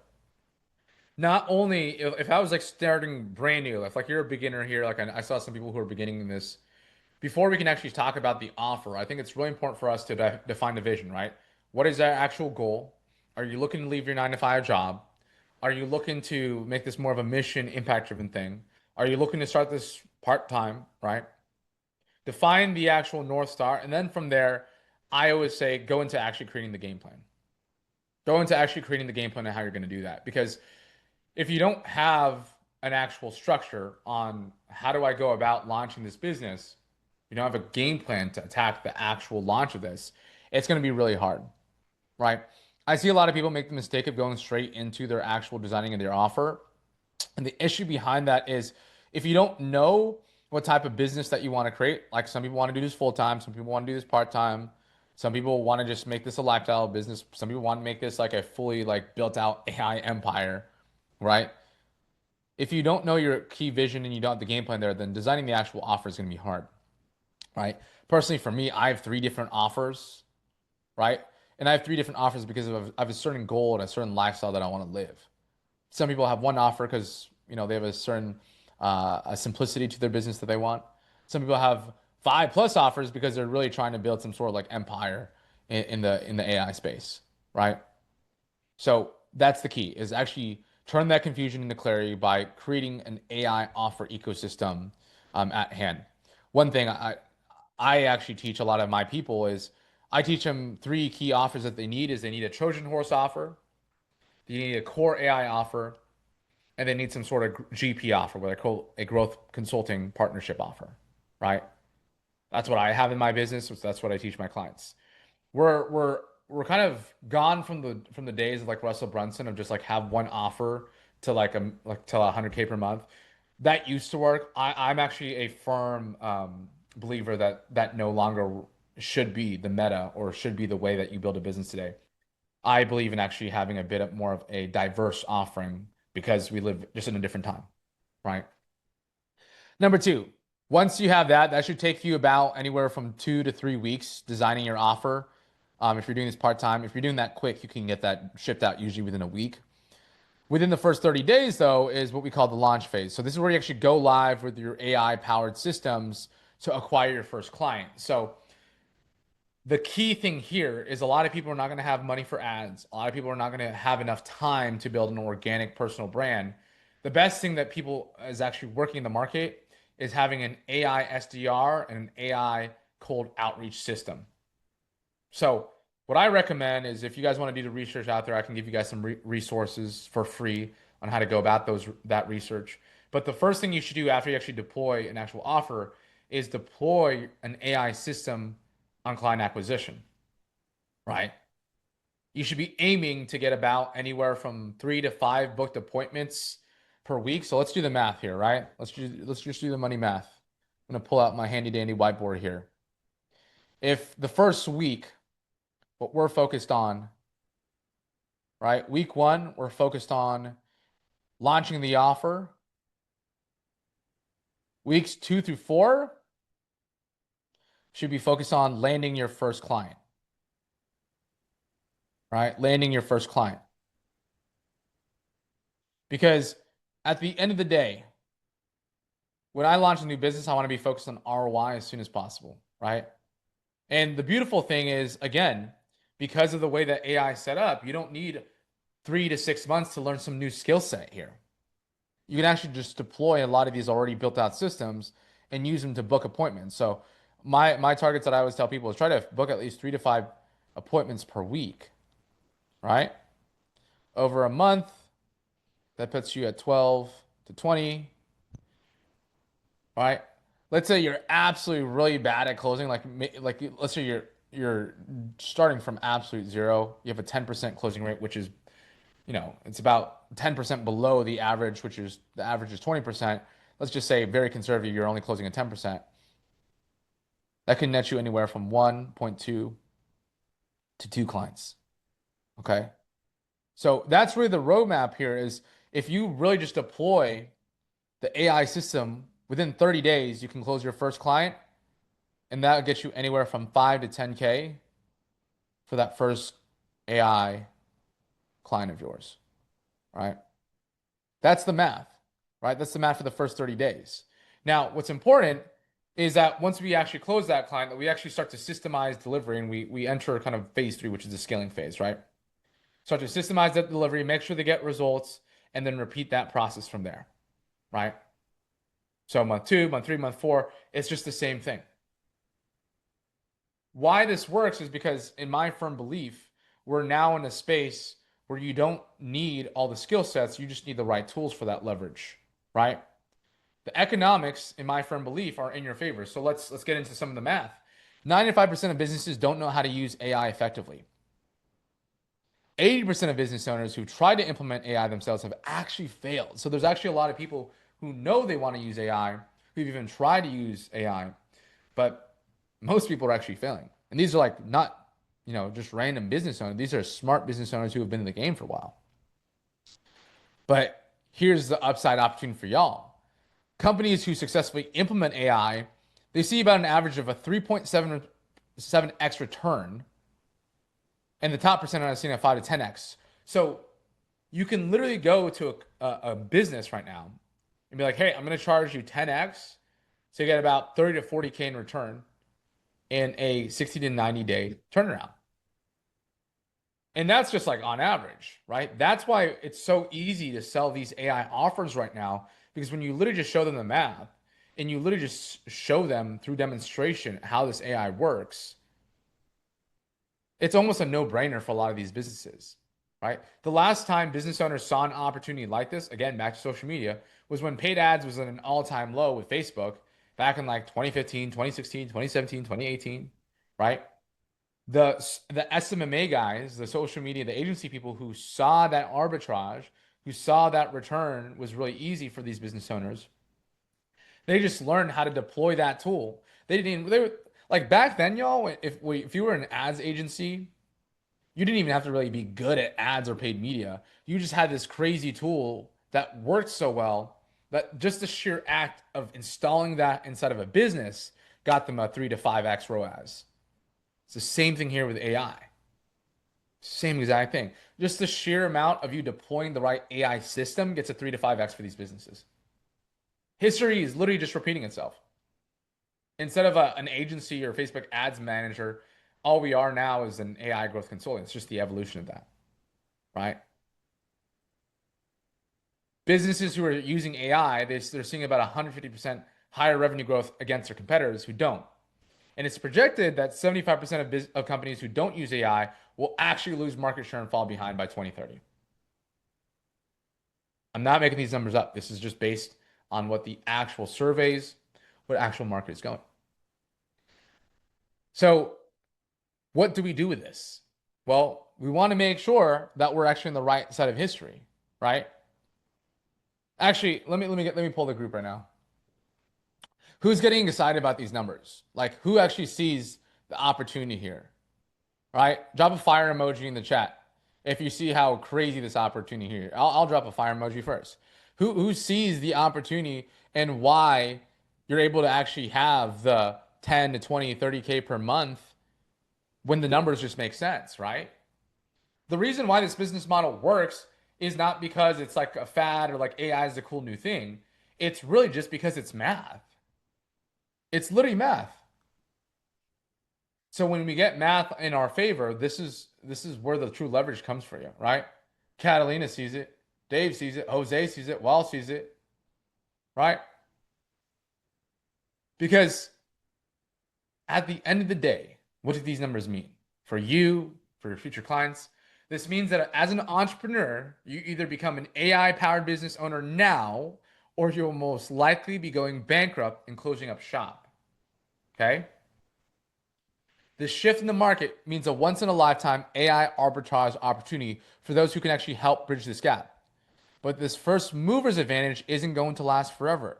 not only if I was like starting brand new, if like you're a beginner here, like I saw some people who are beginning in this, before we can actually talk about the offer, I think it's really important for us to define the vision, right? What is our actual goal? Are you looking to leave your 9 to 5 job? Are you looking to make this more of a mission impact driven thing? Are you looking to start this part time, right? Define the actual North Star. And then from there, I always say go into actually creating the game plan. Go into actually creating the game plan and how you're going to do that. Because if you don't have an actual structure on how do I go about launching this business, you don't have a game plan to attack the actual launch of this, it's going to be really hard, right? I see a lot of people make the mistake of going straight into their actual designing of their offer. And the issue behind that is if you don't know what type of business that you want to create, like some people want to do this full time, some people want to do this part time, some people want to just make this a lifestyle business, some people want to make this like a fully like built out AI empire, right? If you don't know your key vision and you don't have the game plan there, then designing the actual offer is going to be hard, right? Personally, for me, I have 3 different offers, right? And I have 3 different offers because I have a certain goal and a certain lifestyle that I want to live. Some people have one offer because they have a certain a simplicity to their business that they want. Some people have 5+ offers because they're really trying to build some sort of like empire in the AI space, right? So that's the key: is actually turn that confusion into clarity by creating an AI offer ecosystem at hand. One thing I actually teach a lot of my people is I teach them 3 key offers that they need: is they need a Trojan horse offer, they need a core AI offer, and they need some sort of GP offer, what I call a growth consulting partnership offer, right? That's what I have in my business. So that's what I teach my clients. We're kind of gone from the days of like Russell Brunson of just like have one offer to like to 100K per month. That used to work. I'm actually a firm believer that that no longer should be the meta or should be the way that you build a business today. I believe in actually having a bit more of a diverse offering because we live just in a different time, right? Number two, once you have that, that should take you about anywhere from 2 to 3 weeks designing your offer. If you're doing this part time, if you're doing that quick, you can get that shipped out usually within a week. Within the first 30 days, though, is what we call the launch phase. So this is where you actually go live with your AI powered systems to acquire your first client. So the key thing here is a lot of people are not going to have money for ads. A lot of people are not going to have enough time to build an organic personal brand. The best thing that people is actually working in the market is having an AI SDR and an AI cold outreach system. So what I recommend is if you guys want to do the research out there, I can give you guys some resources for free on how to go about that research. But the first thing you should do after you actually deploy an actual offer is deploy an AI system on client acquisition, right? You should be aiming to get about anywhere from 3 to 5 booked appointments per week. So let's do the math here, right? Let's just do the money math. I'm gonna pull out my handy dandy whiteboard here. If the first week, what we're focused on right? Week one, we're focused on launching the offer. Weeks 2 through 4 should be focused on landing your first client, right? Landing your first client. Because at the end of the day, when I launch a new business, I want to be focused on ROI as soon as possible, right? And the beautiful thing is, again, because of the way that AI is set up, you don't need 3 to 6 months to learn some new skill set here. You can actually just deploy a lot of these already built out systems and use them to book appointments. So my targets that I always tell people is try to book at least 3 to 5 appointments per week, right? Over a month, that puts you at 12 to 20, right? Let's say you're absolutely really bad at closing, like let's say you're starting from absolute zero. You have a 10% closing rate, which is, it's about 10% below the average, which is the average is 20%. Let's just say very conservative, you're only closing at 10%. That can net you anywhere from 1.2 to 2 clients. Okay. So that's really the roadmap here is if you really just deploy the AI system within 30 days, you can close your first client, and that'll get you anywhere from 5 to 10K for that first AI client of yours, right? That's the math, right? That's the math for the first 30 days. Now, what's important is that once we actually close that client, that we actually start to systemize delivery and we enter kind of phase 3, which is the scaling phase, right? Start to systemize that delivery, make sure they get results, and then repeat that process from there, right? So month 2, month 3, month 4, it's just the same thing. Why this works is because, in my firm belief, we're now in a space where you don't need all the skill sets, you just need the right tools for that leverage, right? The economics, in my firm belief, are in your favor. So let's get into some of the math. 95% of businesses don't know how to use AI effectively. 80% of business owners who try to implement AI themselves have actually failed. So there's actually a lot of people who know they want to use AI, who've even tried to use AI, but most people are actually failing. And these are like not, just random business owners. These are smart business owners who have been in the game for a while. But here's the upside opportunity for y'all. Companies who successfully implement AI, they see about an average of a 3.77x return, and the top percent are seeing a 5 to 10x. So you can literally go to a business right now and be like, hey, I'm going to charge you 10x. So you get about 30 to 40K in return in a 60 to 90 day turnaround. And that's just like on average, right? That's why it's so easy to sell these AI offers right now, because when you literally just show them the math and you literally just show them through demonstration how this AI works, it's almost a no-brainer for a lot of these businesses, right? The last time business owners saw an opportunity like this, again, back to social media, was when paid ads was at an all-time low with Facebook back in like 2015, 2016, 2017, 2018, right? The SMMA guys, the social media, the agency people who saw that arbitrage, who saw that return was really easy for these business owners, they just learned how to deploy that tool. They were like back then, y'all, if you were an ads agency, you didn't even have to really be good at ads or paid media. You just had this crazy tool that worked so well that just the sheer act of installing that inside of a business got them a 3 to 5x ROAS. It's the same thing here with AI. Same exact thing. Just the sheer amount of you deploying the right AI system gets a 3 to 5x for these businesses. History is literally just repeating itself. Instead of an agency or Facebook ads manager, all we are now is an AI growth consultant. It's just the evolution of that, right? Businesses who are using AI, they're seeing about 150% higher revenue growth against their competitors who don't. And it's projected that 75% of companies who don't use AI will actually lose market share and fall behind by 2030. I'm not making these numbers up. This is just based on what the actual surveys, what actual market is going. So what do we do with this? Well, we want to make sure that we're actually on the right side of history, right? Actually, let me pull the group right now. Who's getting excited about these numbers? Like, who actually sees the opportunity here? Right? Drop a fire emoji in the chat if you see how crazy this opportunity here. I'll drop a fire emoji first. Who sees the opportunity and why you're able to actually have the 10 to 20, 30K per month when the numbers just make sense, right? The reason why this business model works is not because it's like a fad or like AI is a cool new thing. It's really just because it's math. It's literally math. So when we get math in our favor, this is where the true leverage comes for you, right? Catalina sees it, Dave sees it, Jose sees it, Wall sees it, right? Because at the end of the day, what do these numbers mean for you, for your future clients? This means that as an entrepreneur, you either become an AI powered business owner now, or you'll most likely be going bankrupt and closing up shop. Okay? This shift in the market means a once in a lifetime AI arbitrage opportunity for those who can actually help bridge this gap. But this first mover's advantage isn't going to last forever.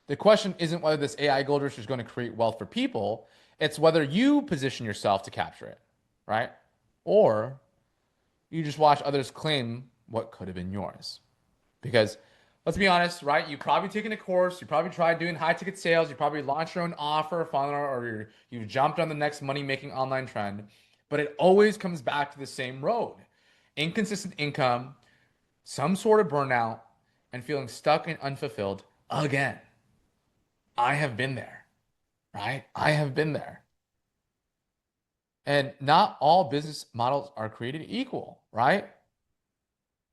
The question isn't whether this AI gold rush is going to create wealth for people, it's whether you position yourself to capture it, right? Or you just watch others claim what could have been yours. Because let's be honest, right? You've probably taken a course, you probably tried doing high ticket sales, you probably launched your own offer, funnel, or you've jumped on the next money making online trend, but it always comes back to the same road: inconsistent income, some sort of burnout, and feeling stuck and unfulfilled again. I have been there, right? I have been there. And not all business models are created equal, right?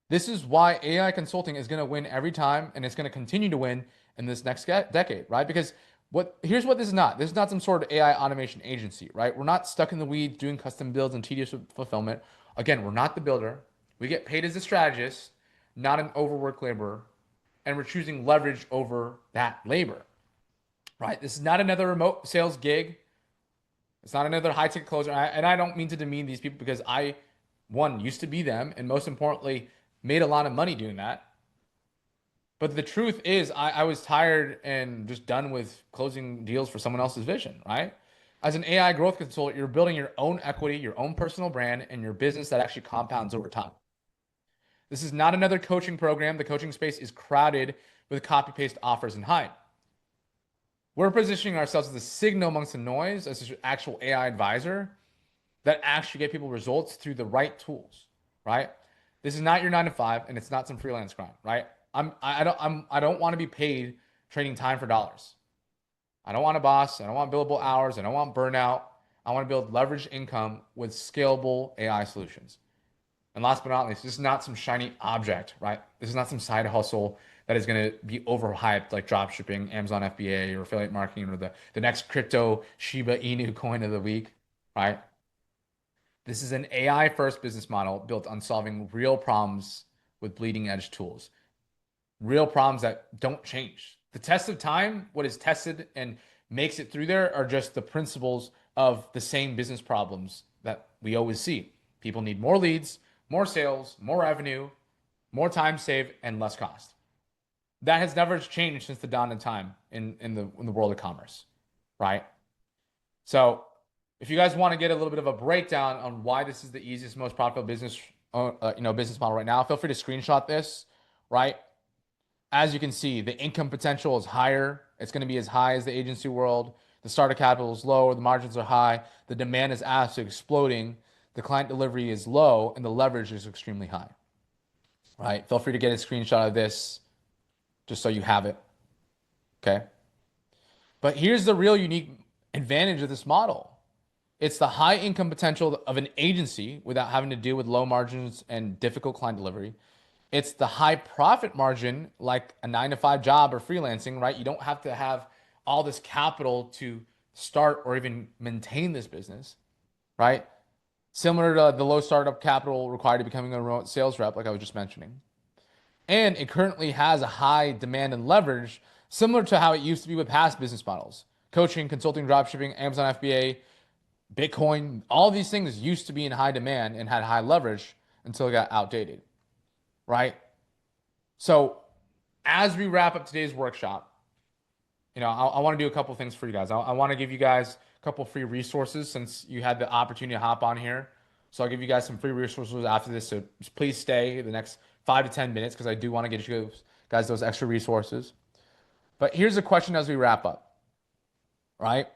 This is why AI consulting is going to win every time, and it's going to continue to win in this next decade, right? Because here's what this is not. This is not some sort of AI automation agency, right? We're not stuck in the weeds doing custom builds and tedious fulfillment. Again, we're not the builder. We get paid as a strategist, not an overworked laborer, and we're choosing leverage over that labor, right? This is not another remote sales gig. It's not another high ticket closer. And I don't mean to demean these people because I, one, used to be them, and most importantly, made a lot of money doing that. But the truth is, I was tired and just done with closing deals for someone else's vision, right? As an AI growth consultant, you're building your own equity, your own personal brand, and your business that actually compounds over time. This is not another coaching program. The coaching space is crowded with copy paste offers and hype. We're positioning ourselves as a signal amongst the noise, as an actual AI advisor that actually get people results through the right tools, right? This is not your 9 to 5, and it's not some freelance grind, right? I don't want to be paid trading time for dollars. I don't want a boss. I don't want billable hours. I don't want burnout. I want to build leveraged income with scalable AI solutions. And last but not least, this is not some shiny object, right? This is not some side hustle that is going to be overhyped like drop shipping, Amazon FBA, or affiliate marketing, or the next crypto Shiba Inu coin of the week, right? This is an AI first business model built on solving real problems with bleeding edge tools, real problems that don't change. The test of time, what is tested and makes it through there, are just the principles of the same business problems that we always see. People need more leads, more sales, more revenue, more time saved, and less cost. That has never changed since the dawn of time in the world of commerce, right? So if you guys want to get a little bit of a breakdown on why this is the easiest, most profitable business model right now, feel free to screenshot this, right? As you can see, the income potential is higher. It's going to be as high as the agency world. The starter capital is low. The margins are high. The demand is absolutely exploding. The client delivery is low, and the leverage is extremely high, right? Feel free to get a screenshot of this just so you have it, okay? But here's the real unique advantage of this model. It's the high income potential of an agency without having to deal with low margins and difficult client delivery. It's the high profit margin, like a 9 to 5 job or freelancing, right? You don't have to have all this capital to start or even maintain this business, right? Similar to the low startup capital required to becoming a remote sales rep, like I was just mentioning. And it currently has a high demand and leverage, similar to how it used to be with past business models. Coaching, consulting, dropshipping, Amazon FBA, Bitcoin, all these things used to be in high demand and had high leverage until it got outdated, right? So as we wrap up today's workshop, I want to do a couple things for you guys. I want to give you guys a couple free resources since you had the opportunity to hop on here. So I'll give you guys some free resources after this. So please stay the next 5 to 10 minutes because I do want to get you guys those extra resources. But here's a question as we wrap up, right?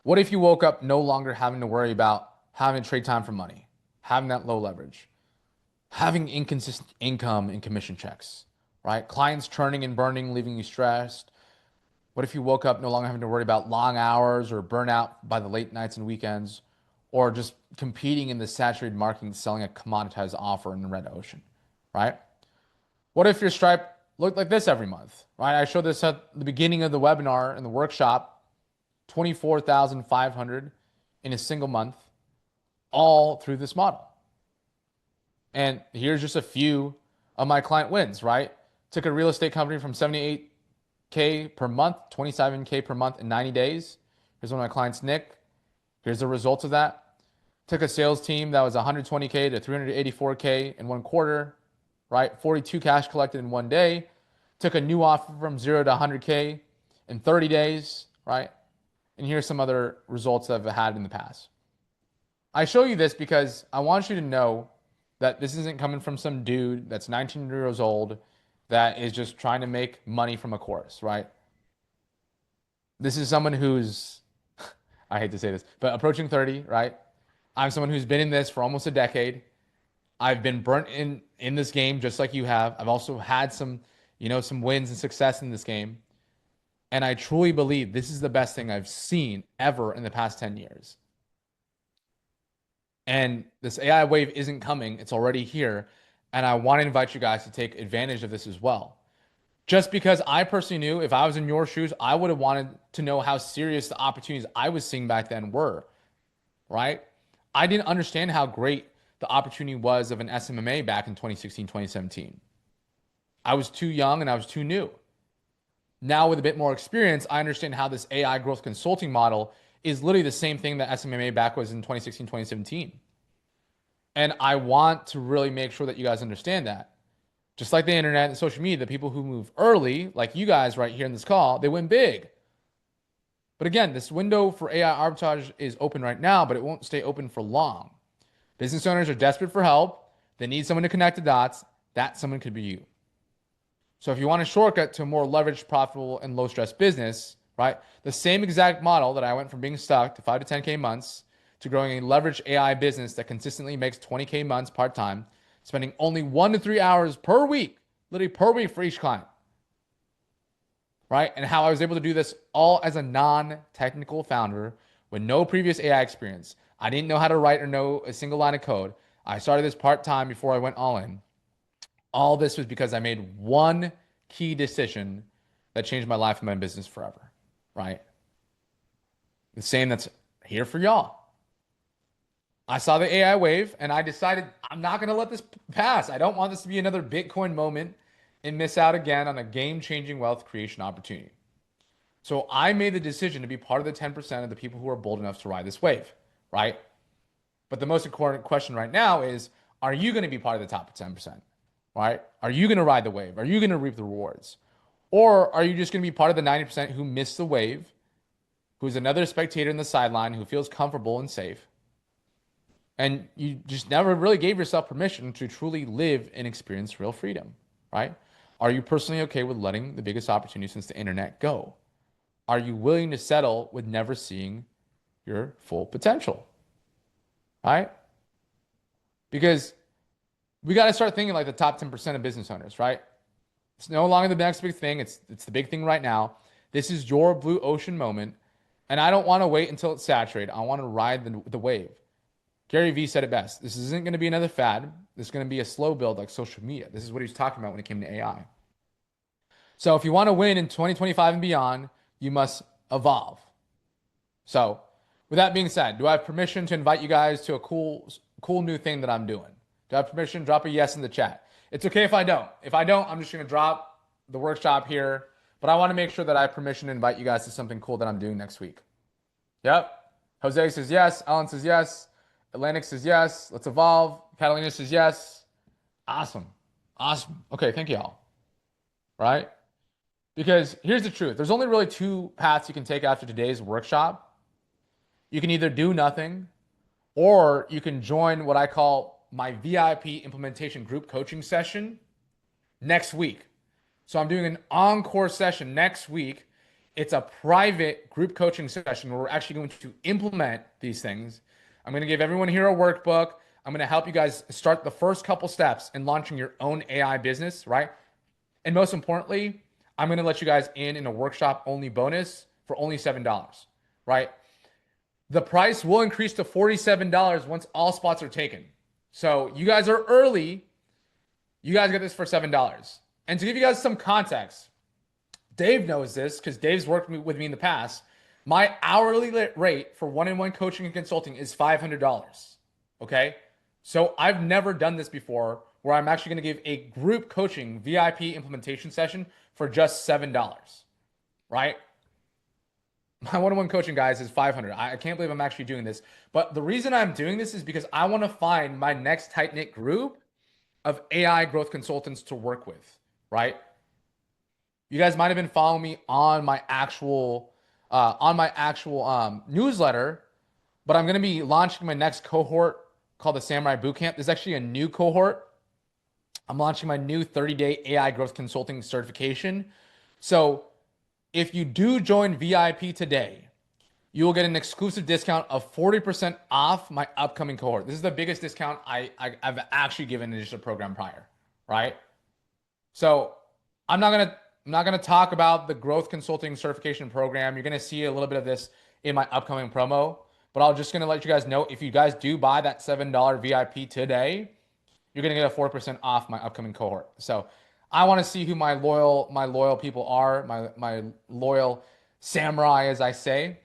What if you woke up no longer having to worry about having to trade time for money, having that low leverage, having inconsistent income and commission checks, right? Clients churning and burning, leaving you stressed. What if you woke up no longer having to worry about long hours or burnout by the late nights and weekends, or just competing in the saturated market, selling a commoditized offer in the red ocean, right? What if your Stripe looked like this every month, right? I showed this at the beginning of the webinar in the workshop, 24,500 in a single month, all through this model. And here's just a few of my client wins, right? Took a real estate company from 78K per month, 27K per month in 90 days. Here's one of my clients, Nick. Here's the results of that. Took a sales team that was 120K to 384K in 1 quarter, right? 42 cash collected in 1 day. Took a new offer from 0 to 100K in 30 days, right? And here's some other results that I've had in the past. I show you this because I want you to know that this isn't coming from some dude that's 19 years old that is just trying to make money from a course, right? This is someone who's, I hate to say this, but approaching 30, right? I'm someone who's been in this for almost a decade. I've been burnt in this game just like you have. I've also had some, some wins and success in this game. And I truly believe this is the best thing I've seen ever in the past 10 years. And this AI wave isn't coming, it's already here. And I want to invite you guys to take advantage of this as well. Just because I personally knew if I was in your shoes, I would have wanted to know how serious the opportunities I was seeing back then were, right? I didn't understand how great the opportunity was of an SMMA back in 2016, 2017. I was too young and I was too new. Now with a bit more experience, I understand how this AI growth consulting model is literally the same thing that SMMA back was in 2016, 2017. And I want to really make sure that you guys understand that. Just like the internet and social media, the people who move early, like you guys right here in this call, they win big. But again, this window for AI arbitrage is open right now, but it won't stay open for long. Business owners are desperate for help. They need someone to connect the dots. That someone could be you. So if you want a shortcut to a more leveraged, profitable, and low stress business, right? The same exact model that I went from being stuck to 5 to 10K months to growing a leveraged AI business that consistently makes 20K months part-time, spending only 1 to 3 hours per week, literally per week for each client, right? And how I was able to do this all as a non-technical founder with no previous AI experience. I didn't know how to write or know a single line of code. I started this part-time before I went all in. All this was because I made one key decision that changed my life and my business forever, right? The same that's here for y'all. I saw the AI wave and I decided I'm not going to let this pass. I don't want this to be another Bitcoin moment and miss out again on a game-changing wealth creation opportunity. So I made the decision to be part of the 10% of the people who are bold enough to ride this wave, right? But the most important question right now is, are you going to be part of the top 10%, right? Are you going to ride the wave? Are you going to reap the rewards? Or are you just going to be part of the 90% who missed the wave, who's another spectator in the sideline who feels comfortable and safe? And you just never really gave yourself permission to truly live and experience real freedom, right? Are you personally okay with letting the biggest opportunity since the internet go? Are you willing to settle with never seeing your full potential, right? Because we got to start thinking like the top 10% of business owners, right? It's no longer the next big thing. It's the big thing right now. This is your blue ocean moment. And I don't want to wait until it's saturated. I want to ride the wave. Gary Vee said it best. This isn't going to be another fad. This is going to be a slow build like social media. This is what he's talking about when it came to AI. So if you want to win in 2025 and beyond, you must evolve. So with that being said, do I have permission to invite you guys to a cool new thing that I'm doing? Do I have permission? Drop a yes in the chat. It's okay if I don't. If I don't, I'm just going to drop the workshop here. But I want to make sure that I have permission to invite you guys to something cool that I'm doing next week. Yep. Jose says yes. Alan says yes. Atlantic says yes. Let's evolve. Catalina says yes. Awesome. Awesome. Okay, thank you all. Right? Because here's the truth. There's only really two paths you can take after today's workshop. You can either do nothing or you can join what I call my VIP implementation group coaching session next week. So I'm doing an encore session next week. It's a private group coaching session where we're actually going to implement these things. I'm going to give everyone here a workbook. I'm going to help you guys start the first couple steps in launching your own AI business, right? And most importantly, I'm going to let you guys in a workshop only bonus for only $7, right? The price will increase to $47 once all spots are taken. So you guys are early. You guys get this for $7. And to give you guys some context, Dave knows this because Dave's worked with me in the past. My hourly rate for one-on-one coaching and consulting is $500. Okay. So I've never done this before where I'm actually going to give a group coaching VIP implementation session for just $7. Right. My one-on-one coaching, guys, is 500. I can't believe I'm actually doing this. But the reason I'm doing this is because I want to find my next tight-knit group of AI growth consultants to work with, right? You guys might have been following me on my actual newsletter, but I'm going to be launching my next cohort called the Samurai Bootcamp. This is actually a new cohort. I'm launching my new 30-day AI growth consulting certification. So if you do join VIP today, you will get an exclusive discount of 40% off my upcoming cohort. This is the biggest discount I've actually given in just a program prior, right? So I'm not gonna I'm not gonna talk about the growth consulting certification program. You're gonna see a little bit of this in my upcoming promo, but I'm just gonna let you guys know if you guys do buy that $7 VIP today, you're gonna get a 4% off my upcoming cohort. So I want to see who my loyal people are, my loyal samurai, as I say.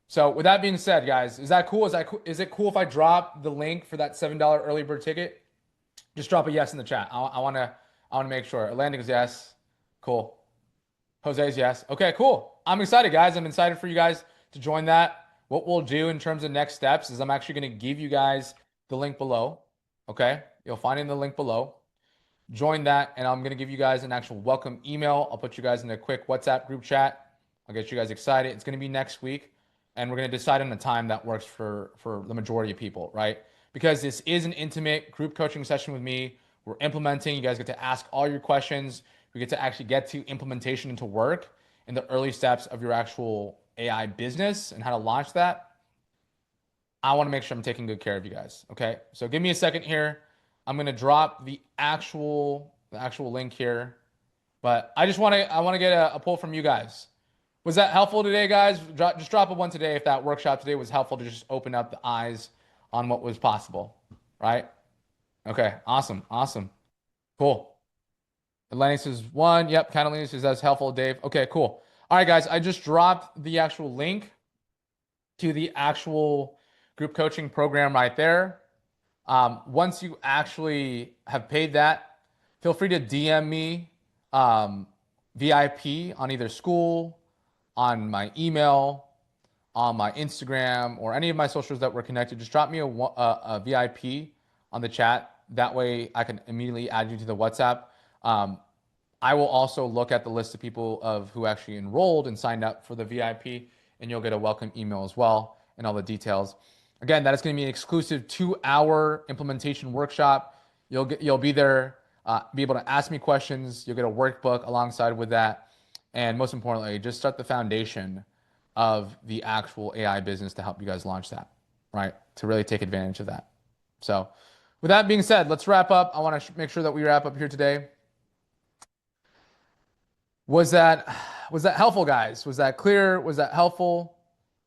So with that being said, guys, is that cool? Is it cool if I drop the link for that $7 early bird ticket? Just drop a yes in the chat. I wanna make sure. Atlantic's yes. Cool. Jose's yes. Okay, cool. I'm excited, guys. I'm excited for you guys to join that. What we'll do in terms of next steps is I'm actually gonna give you guys the link below. Okay, you'll find it in the link below. Join that, and I'm gonna give you guys an actual welcome email. I'll put you guys in a quick WhatsApp group chat. I'll get you guys excited. It's gonna be next week, and we're gonna decide on a time that works for the majority of people, right? Because this is an intimate group coaching session with me. We're implementing. You guys get to ask all your questions. We get to actually get to implementation into work in the early steps of your actual AI business and how to launch that. I want to make sure I'm taking good care of you guys. Okay, so give me a second here. I'm gonna drop the actual link here, but I want to get a pull from you guys. Was that helpful today, guys? Just drop a one today if that workshop today was helpful to just open up the eyes on what was possible, right? Okay, awesome, awesome, cool. Atlantis is one. Yep, Catalina says that's helpful, Dave. Okay, cool. All right, guys, I just dropped the actual link to the actual group coaching program right there. Once you actually have paid that, feel free to DM me VIP on either school, on my email, on my Instagram, or any of my socials that we're connected. Just drop me a VIP on the chat. That way I can immediately add you to the WhatsApp. Um, I will also look at the list of people of who actually enrolled and signed up for the VIP, and you'll get a welcome email as well and all the details. Again, that is going to be an exclusive 2-hour implementation workshop. You'll be there, be able to ask me questions. You'll get a workbook alongside with that, and most importantly, just start the foundation of the actual AI business to help you guys launch that, right? To really take advantage of that. So, with that being said, let's wrap up. I want to make sure that we wrap up here today. Was that helpful, guys? Was that clear? Was that helpful?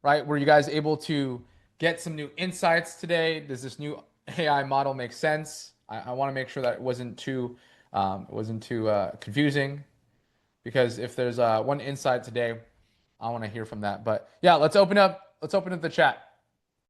Right? Were you guys able to get some new insights today? Does this new AI model make sense? I want to make sure that it wasn't too confusing, because if there's one insight today, I want to hear from that. But yeah, let's open up the chat.